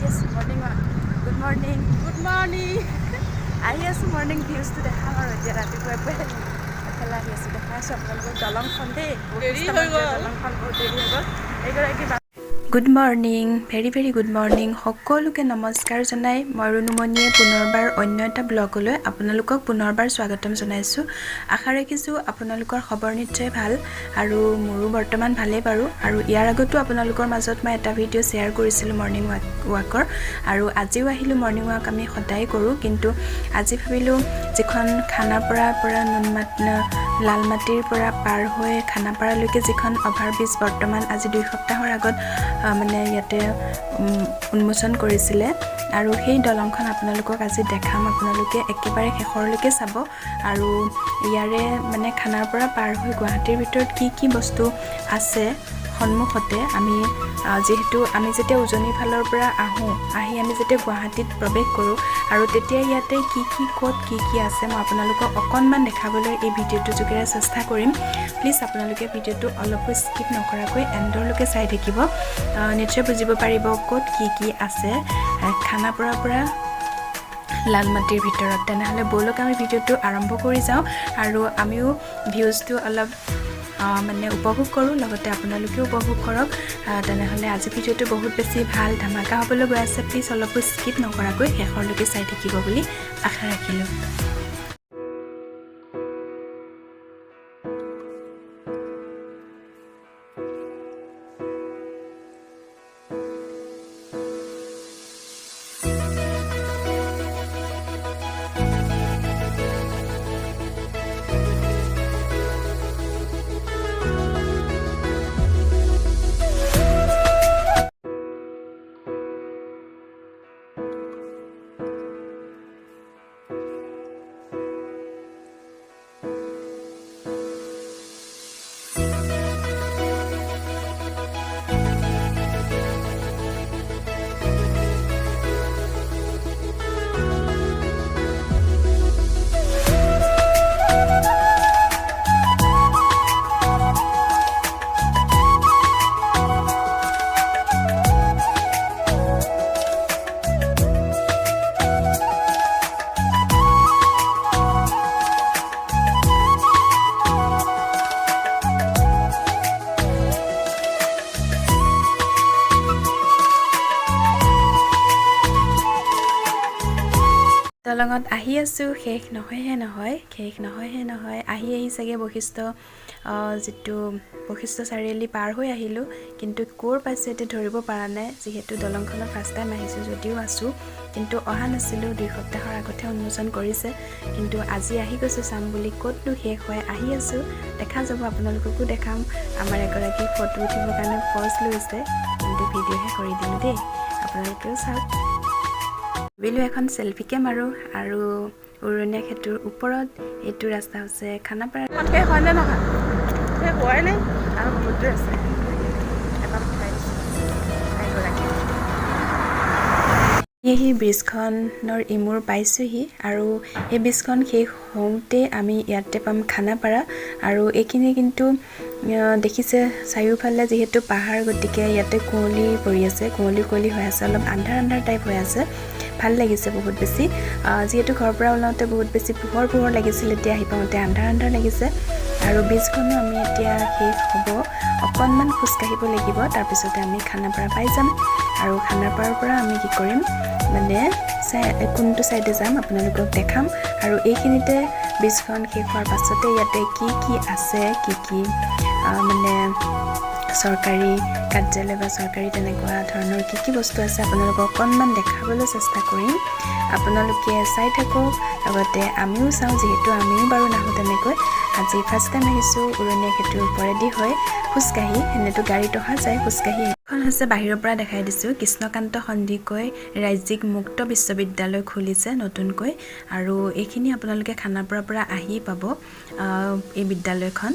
Yes, morning. Good morning. Good morning. আহি আছোঁ morning ভিউজটো দেখাম আৰু এতিয়া ৰাতিপুৱাই এফালে আহি আছোঁ দেখাই আছোঁ আপোনালোকৰ দলংখন দেই দেৰি হৈ গ'ল। দলংখন বহুত দেৰি হৈ গ'ল এইগৰাকী good morning very good morning সকলোকে নমস্কাৰ জনাই মই runumoniয়ে পুনৰবাৰ অন্য এটা ব্লগলৈ আপোনালোকক পুনৰবাৰ স্বাগতম জনাইছোঁ আশা ৰাখিছোঁ আপোনালোকৰ খবৰ নিশ্চয় ভাল আৰু মোৰো বৰ্তমান ভালেই বাৰু আৰু ইয়াৰ আগতো আপোনালোকৰ মাজত মই এটা ভিডিঅ' শ্বেয়াৰ কৰিছিলোঁ মৰ্ণিং ৱাকৰ আৰু আজিও আহিলোঁ মৰ্ণিং ৱাক আমি সদায় কৰোঁ কিন্তু আজি ভাবিলোঁ যিখন খানাপাৰাৰ পৰা লালমাটিৰ পৰা পাৰ হৈ খানাপাৰালৈকে যিখন অভাৰব্ৰিজ বৰ্তমান আজি 2 সপ্তাহৰ আগত মানে ইয়াতে উন্মোচন কৰিছিলে আৰু সেই দলংখন আপোনালোকক আজি দেখাম আপোনালোকে একেবাৰে শেষৰলৈকে চাব আৰু ইয়াৰে মানে খানাপাৰা পাৰ হৈ গুৱাহাটীৰ ভিতৰত কি বস্তু আছে সন্মুখতে আমি যেহেতু আমি যেতিয়া উজনিৰ ফালৰ পৰা আহি আমি যেতিয়া গুৱাহাটীত প্ৰৱেশ কৰোঁ আৰু তেতিয়া ইয়াতে ক'ত কি আছে মই আপোনালোকক অকণমান দেখাবলৈ এই ভিডিঅ'টোৰ যোগেৰে চেষ্টা কৰিম প্লিজ আপোনালোকে ভিডিঅ'টো অলপো স্কিপ নকৰাকৈ এণ্ডলৈকে চাই থাকিব নিশ্চয় বুজিব পাৰিব ক'ত কি আছে খানাপাৰাৰ পৰা লালমাটিৰ ভিতৰত তেনেহ'লে ব'লক আমি ভিডিঅ'টো আৰম্ভ কৰি যাওঁ আৰু আমিও ভিউজটো অলপ মানে উপভোগ কৰোঁ লগতে আপোনালোকেও উপভোগ কৰক তেনেহ'লে আজি ভিডিঅ'টো বহুত বেছি ভাল ধামাকা হ'বলৈ গৈ আছে প্লিজ অলপো স্কিপ নকৰাকৈ শেষৰলৈকে চাই থাকিব বুলি আশা ৰাখিলোঁ দলঙত আহি আছোঁ শেষ নহয় আহি চাগে বৈশিষ্ট্য যিটো বৈশিষ্ট্য চাৰিআলি পাৰ হৈ আহিলোঁ কিন্তু ক'ৰ পাইছোঁ এতিয়া ধৰিব পৰা নাই যিহেতু দলংখনত ফাৰ্ষ্ট টাইম আহিছোঁ যদিও আছোঁ কিন্তু অহা নাছিলোঁ 2 সপ্তাহৰ আগতে উন্মোচন কৰিছে কিন্তু আজি আহি গৈছোঁ চাম বুলি ক'তনো শেষ হয় আহি আছোঁ দেখা যাব আপোনালোককো দেখাম আমাৰ এগৰাকী ফটো উঠিবৰ কাৰণে পজ লৈছে কিন্তু ভিডিঅ'হে কৰি দিলোঁ দেই আপোনালোকেও চাওক ভাবিলোঁ এখন চেলফিকে মাৰোঁ আৰু উৰণীয়া সেতুৰ ওপৰত এইটো ৰাস্তা হৈছে খানাপাৰা শেষ হয় নে নহয় শেষ হোৱাই নাই আৰু বহুত দূৰ আছে এবাৰ উঠাই দিছোঁ সেই ব্ৰিজখনৰ ইমূৰ পাইছোঁহি আৰু এই ব্ৰিজখন শেষ হওঁতে আমি ইয়াতে পাম খানাপাৰা আৰু এইখিনি কিন্তু দেখিছে চাৰিওফালে যিহেতু পাহাৰ গতিকে ইয়াতে কুঁৱলী পৰি আছে কুঁৱলী হৈ আছে অলপ আন্ধাৰ টাইপ হৈ আছে ভাল লাগিছে বহুত বেছি যিহেতু ঘৰৰ পৰা ওলাওঁতে বহুত বেছি পোহৰ লাগিছিল এতিয়া আহি পাওঁতে আন্ধাৰ লাগিছে আৰু ব্ৰিজখনো আমি এতিয়া শেষ হ'ব অকণমান খোজকাঢ়িব লাগিব তাৰপিছতে আমি খানাপাৰা পাই যাম আৰু খানাপাৰাৰ পৰা আমি কি কৰিম মানে কোনটো ছাইডে যাম আপোনালোকক দেখাম আৰু এইখিনিতে ব্ৰিজখন শেষ হোৱাৰ পাছতে ইয়াতে কি আছে কি মানে চৰকাৰী কাৰ্যালয় বা চৰকাৰী তেনেকুৱা ধৰণৰ কি বস্তু আছে আপোনালোকক অকণমান দেখাবলৈ চেষ্টা কৰিম আপোনালোকে চাই থাকক লগতে আমিও চাওঁ যিহেতু আমিও বাৰু নাহোঁ তেনেকৈ আজি ফাৰ্ষ্ট টাইম আহিছোঁ উৰণীয়া সেতুৰ ওপৰেদি হৈ খোজকাঢ়ি এনেতো গাড়ীত অহা যায় খোজকাঢ়ি এখন হৈছে বাহিৰৰ পৰা দেখাই দিছোঁ কৃষ্ণকান্ত সন্দিকৈ ৰাজ্যিক মুক্ত বিশ্ববিদ্যালয় খুলিছে নতুনকৈ আৰু এইখিনি আপোনালোকে খানাপাৰাৰ পৰা আহি পাব এই বিদ্যালয়খন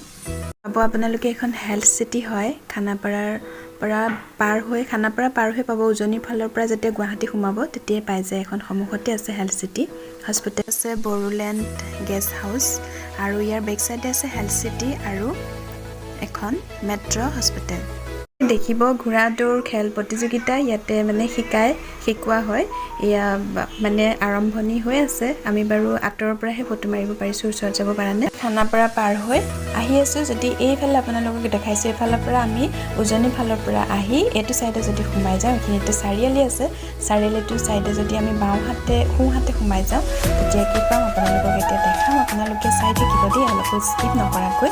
আপোনালোকে এখন হেল্থ চিটি হয় খানাপাৰাৰ পৰা খানাপাৰা পাৰ হৈ পাব উজনিৰ ফালৰ পৰা যেতিয়া গুৱাহাটী সোমাব তেতিয়াই পাই যায় এখন সন্মুখতে আছে হেল্থ চিটি হস্পিটেল আছে বড়োলেণ্ড গেষ্ট হাউচ আৰু ইয়াৰ বেক চাইডে আছে হেল্থ চিটি আৰু এখন মেট্ৰ' হস্পিটেল দেখিব ঘোঁৰা দৌৰ খেল প্ৰতিযোগিতা ইয়াতে মানে শিকোৱা হয় এয়া মানে আৰম্ভণি হৈ আছে আমি বাৰু আঁতৰৰ পৰাহে ফটো মাৰিব পাৰিছোঁ ওচৰত যাব পৰা নাই খানাপাৰা পাৰ হৈ আহি আছোঁ যদি এইফালে আপোনালোকক দেখাইছোঁ এইফালৰ পৰা আমি উজনি ফালৰ পৰা আহি এইটো চাইডে যদি সোমাই যাওঁ এইখিনিতে চাৰিআলি আছে চাৰিআলিটোৰ চাইডে যদি আমি সোঁহাতে সোমাই যাওঁ তেতিয়া কি পাম আপোনালোকক এতিয়া দেখাম আপোনালোকে চাই থাকিব দেই অলপ স্কিপ নকৰাকৈ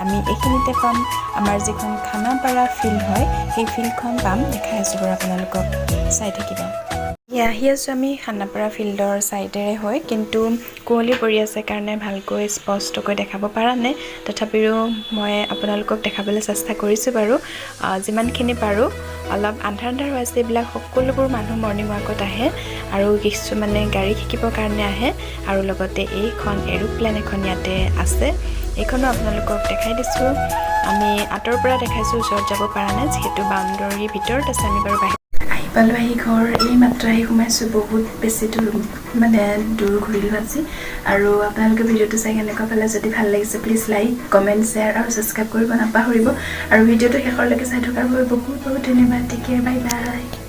আমি এইখিনিতে পাম আমাৰ যিখন খানাপাৰা ফিল্ড হয় সেই ফিল্ডখন পাম দেখাই আছোঁ বাৰু আপোনালোকক চাই থাকিব আহি আছোঁ আমি খানাপাৰা ফিল্ডৰ চাইডেৰে হয় কিন্তু কুঁৱলী পৰি আছে কাৰণে ভালকৈ স্পষ্টকৈ দেখাব পৰা নাই তথাপিও মই আপোনালোকক দেখাবলৈ চেষ্টা কৰিছোঁ বাৰু যিমানখিনি পাৰোঁ অলপ আন্ধাৰ হৈ আছে এইবিলাক সকলোবোৰ মানুহ মৰ্ণিং ৱাকত আহে আৰু কিছুমানে গাড়ী শিকিবৰ কাৰণে আহে আৰু লগতে এইখন এৰোপ্লেন এখন ইয়াতে আছে এইখনো আপোনালোকক দেখাই দিছোঁ আমি আঁতৰৰ পৰা দেখাইছোঁ ওচৰত যাব পৰা নাই যিহেতু বাউণ্ডৰীৰ ভিতৰত আছে আমি বাৰু আহি পালোঁ আহি ঘৰ এই মাত্ৰ আহি সোমাইছোঁ বহুত বেছি দূৰ ঘূৰিলোঁ আজি আৰু আপোনালোকে ভিডিঅ'টো চাই কেনেকুৱা পালে যদি ভাল লাগিছে প্লিজ লাইক কমেণ্ট শ্বেয়াৰ আৰু ছাবস্ক্ৰাইব কৰিব নাপাহৰিব আৰু ভিডিঅ'টো শেষলৈকে চাই থকাৰ বাবে বহুত ধন্যবাদ টেক কেয়াৰ বাই বাই